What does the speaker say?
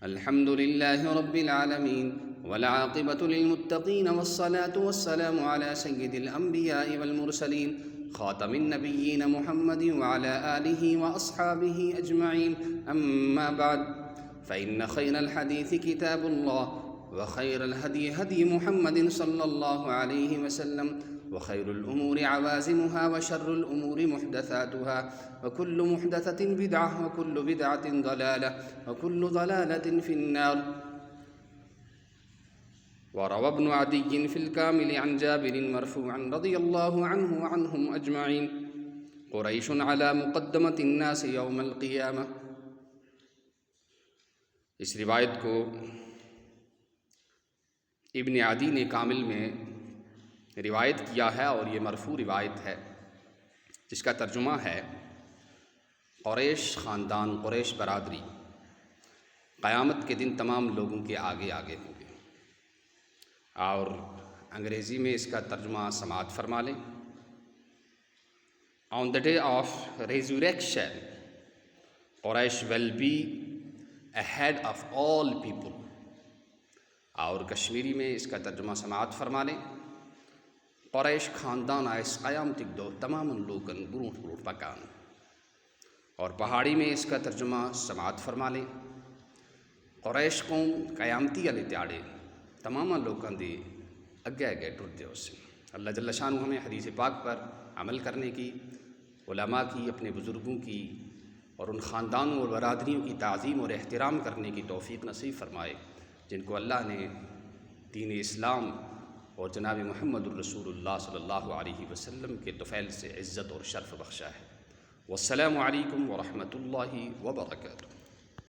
الحمد لله رب العالمين والعاقبة للمتقين والصلاة والسلام على سيد الأنبياء والمرسلين خاتم النبيين محمد وعلى آله وأصحابه أجمعين. أما بعد، فإن خير الحديث كتاب الله، وخير الهدي هدي محمد صلى الله عليه وسلم، وخير الأمور عوازمها، وشر الأمور محدثاتها، وكل محدثة بدعة، وكل بدعة ضلالة، وكل ضلالة في النار. وروى ابن عدي في الكامل عن جابر مرفوعا رضي الله عنه وعنهم أجمعين: قريش على مقدمة الناس يوم القيامة. اس روایت کو ابن عدی نے کامل میں روایت کیا ہے، اور یہ مرفوع روایت ہے جس کا ترجمہ ہے قریش خاندان، قریش برادری قیامت کے دن تمام لوگوں کے آگے آگے ہوں گے. اور انگریزی میں اس کا ترجمہ سماعت فرما لیں: On the day of resurrection, Quraysh will be ahead of all people. اور کشمیری میں اس کا ترجمہ سماعت فرما لیں: قریش خاندان آئس قیامتک دو تمام لوگن برونٹ برونٹ پکان. اور پہاڑی میں اس کا ترجمہ سماعت فرما لیں: قریش قوم قیامتی علی تیاڑے تمام لوگوں دے اگے اگے ٹرتے ہو سے. اللہ جل شانہ ہمیں حدیث پاک پر عمل کرنے کی، علماء کی، اپنے بزرگوں کی اور ان خاندانوں اور برادریوں کی تعظیم اور احترام کرنے کی توفیق نصیب فرمائے جن کو اللہ نے دین اسلام اور جناب محمد الرسول اللہ صلی اللہ علیہ وسلم کے طفیل سے عزت اور شرف بخشا ہے. والسلام علیکم ورحمۃ اللہ وبرکاتہ.